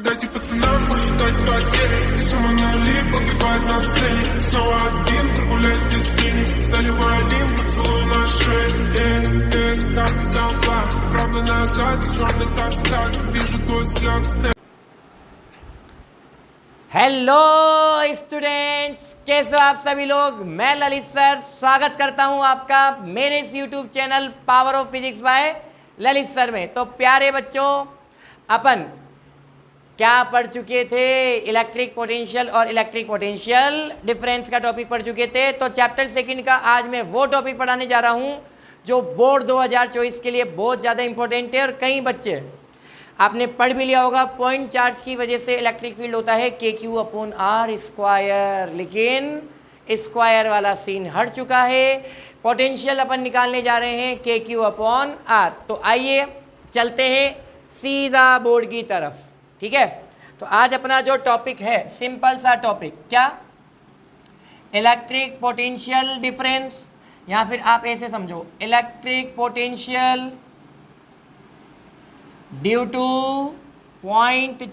Дайте пацанам посчитать потери. Сумма нули погибает на сцене. Снова один, прогуляюсь без тени. Заливаю один поцелуй на шее. Камень толпа, правда назад, черный каскад. Вижу твой взгляд в стене. Hello students, कैसे हो आप सभी लोग। मैं ललित सर स्वागत करता हूं आपका मेरे इस YouTube channel power of physics bye Lalit sir में। तो प्यारे बच्चों, अपन क्या पढ़ चुके थे? इलेक्ट्रिक पोटेंशियल और इलेक्ट्रिक पोटेंशियल डिफरेंस का टॉपिक पढ़ चुके थे। तो चैप्टर सेकंड का आज मैं वो टॉपिक पढ़ाने जा रहा हूं जो बोर्ड 2024 के लिए बहुत ज़्यादा इंपॉर्टेंट है। और कई बच्चे आपने पढ़ भी लिया होगा, पॉइंट चार्ज की वजह से इलेक्ट्रिक फील्ड होता है KQ/R², लेकिन स्क्वायर वाला सीन हट चुका है। पोटेंशियल अपन निकालने जा रहे हैं KQ/R। तो आइए चलते हैं सीधा बोर्ड की तरफ, ठीक है। तो आज अपना जो टॉपिक है, सिंपल सा टॉपिक, क्या? इलेक्ट्रिक पोटेंशियल डिफरेंस, या फिर आप ऐसे समझो, electric potential due two point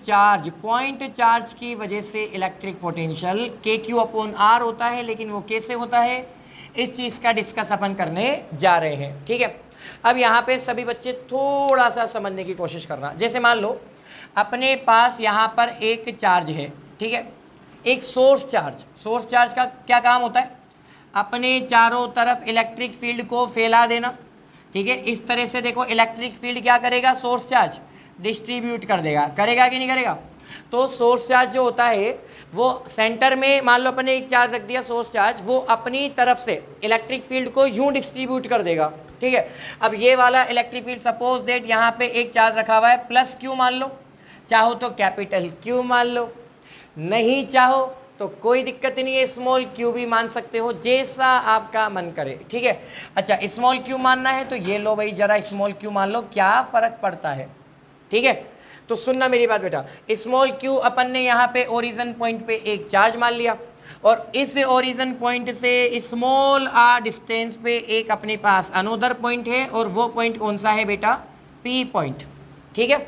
charge की वजह से इलेक्ट्रिक पोटेंशियल KQ/R होता है। लेकिन वो कैसे होता है, इस चीज़ का डिस्कस अपन करने जा रहे हैं, ठीक है। अब यहाँ पे सभी बच्चे थोड़ा सा समझने की कोशिश करना। जैसे मान लो अपने पास यहाँ पर एक चार्ज है, ठीक है, एक सोर्स चार्ज का क्या काम होता है? अपने चारों तरफ इलेक्ट्रिक फील्ड को फैला देना, ठीक है। इस तरह से देखो, इलेक्ट्रिक फील्ड क्या करेगा? सोर्स चार्ज डिस्ट्रीब्यूट कर देगा, करेगा कि नहीं करेगा? तो सोर्स चार्ज जो होता है वो सेंटर में, मान लो अपने एक चार्ज रख दिया सोर्स चार्ज, वो अपनी तरफ से इलेक्ट्रिक फील्ड को यूं डिस्ट्रीब्यूट कर देगा, ठीक है। अब ये वाला इलेक्ट्रिक फील्ड, सपोज दैट यहाँ पे एक चार्ज रखा हुआ है +Q मान लो, चाहो तो कैपिटल Q मान लो, नहीं चाहो तो कोई दिक्कत नहीं है, स्मॉल q भी मान सकते हो, जैसा आपका मन करे, ठीक है। अच्छा, स्मॉल q मानना है तो ये लो भाई, जरा स्मॉल q मान लो, क्या फ़र्क पड़ता है, ठीक है। तो सुनना मेरी बात बेटा, स्मॉल q अपन ने यहाँ पे ओरिजिन पॉइंट पे एक चार्ज मान लिया, और इस ओरिजिन पॉइंट से स्मॉल r डिस्टेंस पे एक अपने पास अनोदर पॉइंट है, और वो पॉइंट कौन सा है बेटा? P पॉइंट, ठीक है,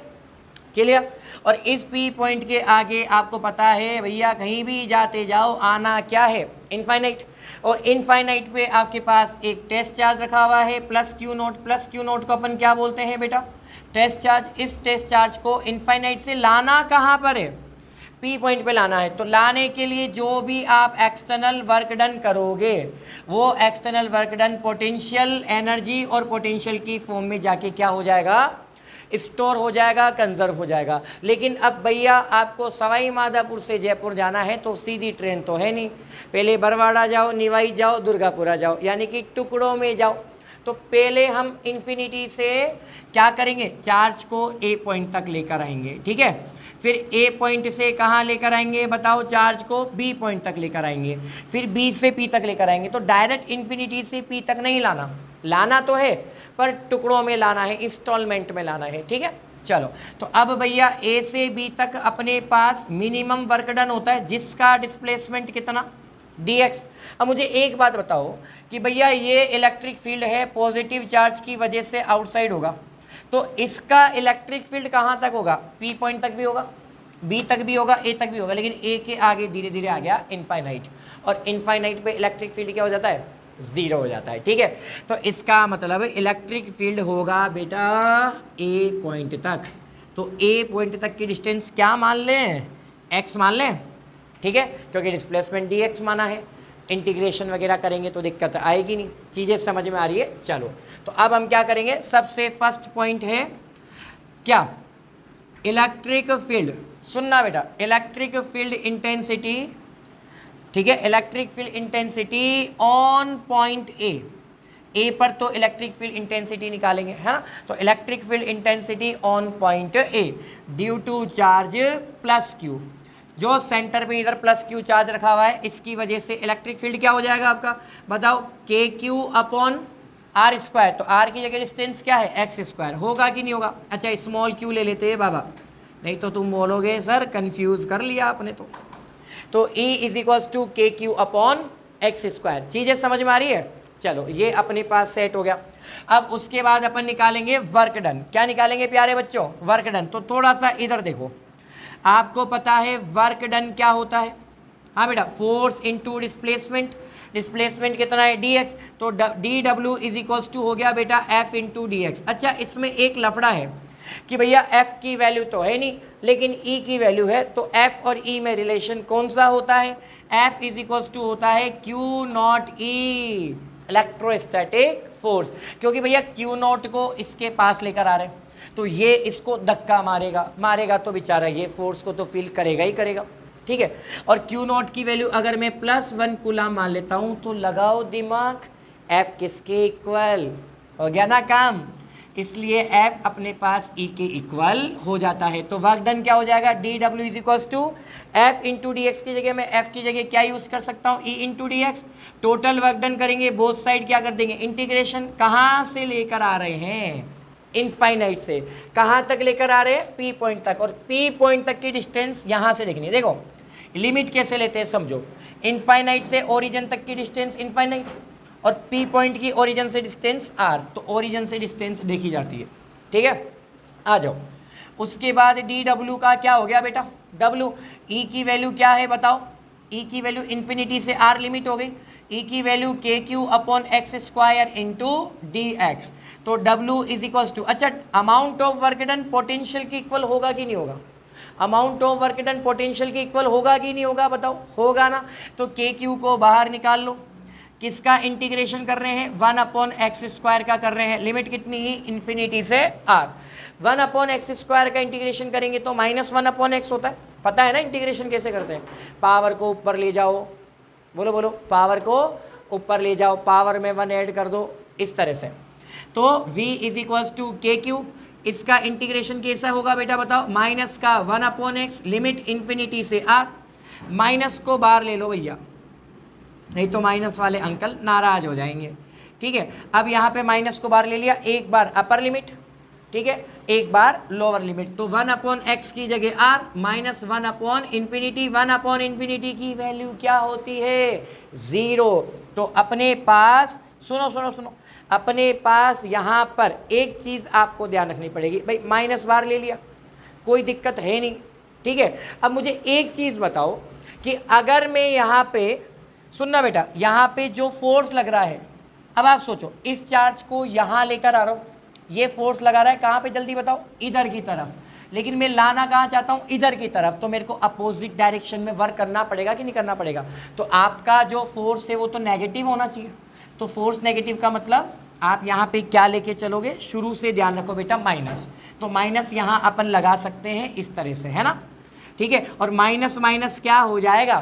क्लियर। और इस P पॉइंट के आगे आपको पता है भैया, कहीं भी जाते जाओ आना क्या है? इनफाइनाइट। और इनफाइनाइट पे आपके पास एक टेस्ट चार्ज रखा हुआ है +Q0 को अपन क्या बोलते हैं बेटा? Test charge. इस टेस्ट चार्ज को इनफाइनाइट से लाना कहाँ पर है? P पॉइंट पे लाना है। तो लाने के लिए जो भी आप एक्सटर्नल वर्क डन करोगे, वो external work done potential energy और पोटेंशियल की फॉर्म में जाके क्या हो जाएगा? स्टोर हो जाएगा, कंजर्व हो जाएगा। लेकिन अब भैया आपको सवाई माधोपुर से जयपुर जाना है तो सीधी ट्रेन तो है नहीं, पहले बरवाड़ा जाओ, निवाई जाओ, दुर्गापुरा जाओ, यानी कि टुकड़ों में जाओ। तो पहले हम इन्फिनिटी से क्या करेंगे? चार्ज को A पॉइंट तक लेकर आएंगे, ठीक है। फिर A पॉइंट से कहाँ लेकर आएंगे बताओ? चार्ज को B पॉइंट तक लेकर आएंगे, फिर B से P तक लेकर आएंगे। तो डायरेक्ट इन्फिनिटी से P तक नहीं लाना, लाना तो है पर टुकड़ों में लाना है, इंस्टॉलमेंट में लाना है, ठीक है। चलो, तो अब भैया A से B तक अपने पास मिनिमम वर्क डन होता है, जिसका डिस्प्लेसमेंट कितना? dx। अब मुझे एक बात बताओ कि भैया ये इलेक्ट्रिक फील्ड है, पॉजिटिव चार्ज की वजह से आउटसाइड होगा, तो इसका इलेक्ट्रिक फील्ड कहाँ तक होगा? P पॉइंट तक भी होगा, B तक भी होगा, A तक भी होगा, लेकिन A के आगे धीरे धीरे आ गया इनफाइनाइट, और इनफाइनाइट पे इलेक्ट्रिक फील्ड क्या हो जाता है? 0 हो जाता है, ठीक है। तो इसका मतलब इलेक्ट्रिक फील्ड होगा बेटा A पॉइंट तक। तो A पॉइंट तक की डिस्टेंस क्या मान लें? x मान लें, ठीक है, क्योंकि डिस्प्लेसमेंट dx माना है। इंटीग्रेशन वगैरह करेंगे तो दिक्कत आएगी नहीं। चीज़ें समझ में आ रही है? चलो, तो अब हम क्या करेंगे? सबसे फर्स्ट पॉइंट है क्या? Electric field. सुनना बेटा, इलेक्ट्रिक फील्ड इंटेंसिटी, ठीक है, electric field intensity on point A पर तो इलेक्ट्रिक फील्ड इंटेंसिटी निकालेंगे, है ना। तो electric field intensity on point A due to charge +Q, जो सेंटर पे इधर +Q चार्ज रखा हुआ है, इसकी वजह से इलेक्ट्रिक फील्ड क्या हो जाएगा आपका? बताओ, KQ/R²। तो R की जगह डिस्टेंस क्या है? x²। होगा कि नहीं होगा? अच्छा, स्मॉल q ले लेते हैं बाबा, नहीं तो तुम बोलोगे सर कंफ्यूज कर लिया आपने। तो E = KQ/x²। चीज़ें समझ में आ रही है? चलो, ये अपने पास सेट हो गया। अब उसके बाद अपन निकालेंगे वर्क डन। क्या निकालेंगे प्यारे बच्चों? Work done. तो थोड़ा सा इधर देखो, आपको पता है वर्क डन क्या होता है? हाँ बेटा, फोर्स इनटू डिस्प्लेसमेंट। डिस्प्लेसमेंट कितना है? dx, तो dw इज इक्वल्स टू हो गया बेटा f इंटू डी एक्स। अच्छा, इसमें एक लफड़ा है कि भैया f की वैल्यू तो है नहीं लेकिन e की वैल्यू है, तो f और e में रिलेशन कौन सा होता है? f इज इक्वल्स टू होता है Q not E, electrostatic force, क्योंकि भैया Q नॉट को इसके पास लेकर आ रहे हैं तो ये इसको धक्का मारेगा तो बेचारा ये फोर्स को तो फील करेगा ही करेगा, ठीक है। और Q नॉट की वैल्यू अगर मैं +1 कूलाम मान लेता हूं तो लगाओ दिमाग, F किसके इक्वल हो गया ना काम, इसलिए F अपने पास E के इक्वल हो जाता है। तो वर्क डन क्या हो जाएगा? dw is equals to F into d x की जगह मैं F की जगह क्या यूज़ कर सकता हूँ? E into d x. Total work done करेंगे, बोथ साइड क्या कर देंगे? इंटीग्रेशन। कहाँ से लेकर आ रहे हैं? इनफाइनाइट से। कहाँ तक लेकर आ रहे हैं? P पॉइंट तक, और P पॉइंट तक की डिस्टेंस यहाँ से देखनी है। देखो लिमिट कैसे लेते हैं समझो, इनफाइनाइट से ओरिजिन तक की डिस्टेंस इनफाइनाइट, और P पॉइंट की ओरिजिन से डिस्टेंस R, तो ओरिजिन से डिस्टेंस देखी जाती है, ठीक है। आ जाओ, उसके बाद dw का क्या हो गया बेटा? w, E की वैल्यू क्या है बताओ? E की वैल्यू इन्फिनिटी से R लिमिट हो गई, E की value KQ upon x square into d x, तो W इज इक्वल्स टू, अच्छा amount of work done potential के इक्वल होगा कि नहीं होगा? Amount of work done potential के इक्वल होगा कि नहीं होगा बताओ? होगा ना। तो KQ को बाहर निकाल लो, किसका इंटीग्रेशन कर रहे हैं? 1 अपॉन एक्स स्क्वायर का कर रहे हैं, लिमिट कितनी ही? इन्फिनिटी से R। 1 अपॉन एक्स स्क्वायर का इंटीग्रेशन करेंगे तो -1 अपॉन एक्स होता है, पता है ना इंटीग्रेशन कैसे करते हैं? पावर को ऊपर ले जाओ, बोलो बोलो, पावर को ऊपर ले जाओ, पावर में 1 ऐड कर दो, इस तरह से। तो v is equals to KQ, इसका इंटीग्रेशन कैसा होगा बेटा बताओ? माइनस का 1 अपॉन एक्स, लिमिट इन्फिनिटी से R, माइनस को बाहर ले लो भैया, नहीं तो माइनस वाले अंकल नाराज हो जाएंगे, ठीक है। अब यहाँ पे माइनस को बाहर ले लिया, एक बार अपर लिमिट, ठीक है, एक बार लोअर लिमिट, तो 1 अपॉन एक्स की जगह R, minus 1 upon infinity, 1 upon infinity की वैल्यू क्या होती है? 0। तो अपने पास सुनो, अपने पास यहाँ पर एक चीज़ आपको ध्यान रखनी पड़ेगी भाई, माइनस बार ले लिया कोई दिक्कत है नहीं, ठीक है। अब मुझे एक चीज़ बताओ कि अगर मैं यहाँ पे, सुनना बेटा, यहाँ पे जो फोर्स लग रहा है, अब आप सोचो इस चार्ज को यहाँ लेकर आ रहा हूँ, ये फोर्स लगा रहा है कहाँ पे जल्दी बताओ? इधर की तरफ, लेकिन मैं लाना कहाँ चाहता हूँ? इधर की तरफ, तो मेरे को अपोजिट डायरेक्शन में वर्क करना पड़ेगा कि नहीं करना पड़ेगा? तो आपका जो फोर्स है वो तो नेगेटिव होना चाहिए, तो फोर्स नेगेटिव का मतलब आप यहाँ पे क्या लेके चलोगे? शुरू से ध्यान रखो बेटा, माइनस, तो माइनस यहाँ अपन लगा सकते हैं इस तरह से, है ना, ठीक है। और माइनस माइनस क्या हो जाएगा?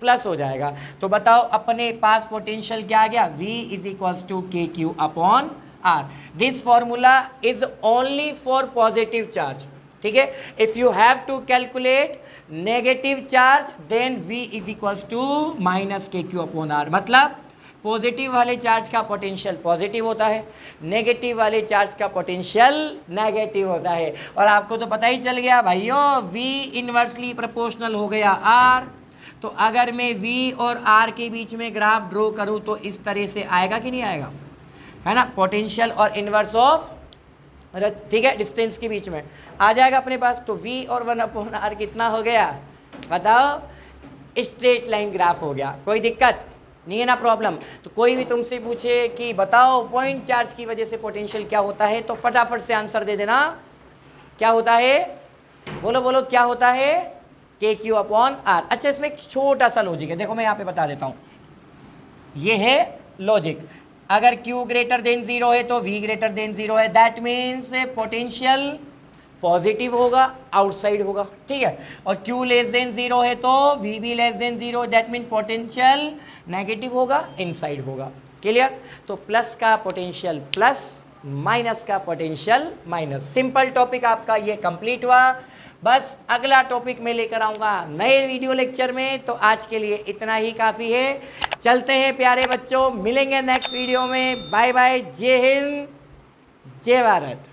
प्लस हो जाएगा। तो बताओ अपने पास पोटेंशियल क्या आ गया? V is equals to KQ upon R। This formula is only for positive charge, ठीक है। If you have to calculate negative charge then V is equals to minus KQ upon R, मतलब positive वाले charge का potential positive होता है, negative वाले charge का potential negative होता है। और आपको तो पता ही चल गया भाइयों, V इनवर्सली प्रोपोर्शनल हो गया R। तो अगर मैं V और R के बीच में ग्राफ ड्रॉ करूं तो इस तरह से आएगा कि नहीं आएगा? है ना, पोटेंशियल और इनवर्स ऑफ, ठीक है, डिस्टेंस के बीच में आ जाएगा अपने पास। तो V और 1 अपॉन R कितना हो गया बताओ? स्ट्रेट लाइन ग्राफ हो गया, कोई दिक्कत नहीं है ना, प्रॉब्लम। तो कोई भी तुमसे पूछे कि बताओ पॉइंट चार्ज की वजह से पोटेंशियल क्या होता है, तो फटाफट से आंसर दे देना, क्या होता है? बोलो बोलो, क्या होता है? KQ upon R। अच्छा, इसमें एक छोटा सा लॉजिक है, देखो मैं यहाँ पे बता देता हूँ, ये है लॉजिक। अगर Q ग्रेटर देन 0 है तो V ग्रेटर देन 0 है, दैट मीन्स पोटेंशियल पॉजिटिव होगा, आउटसाइड होगा, ठीक है। और Q लेस देन 0 है तो V भी less than 0, that mean potential negative होगा, इनसाइड होगा, क्लियर। तो प्लस का पोटेंशियल प्लस, माइनस का पोटेंशियल माइनस। सिंपल टॉपिक आपका ये कंप्लीट हुआ। बस अगला टॉपिक मैं लेकर आऊँगा नए वीडियो लेक्चर में, तो आज के लिए इतना ही काफ़ी है। चलते हैं प्यारे बच्चों, मिलेंगे नेक्स्ट वीडियो में। बाय बाय, जय हिंद, जय भारत।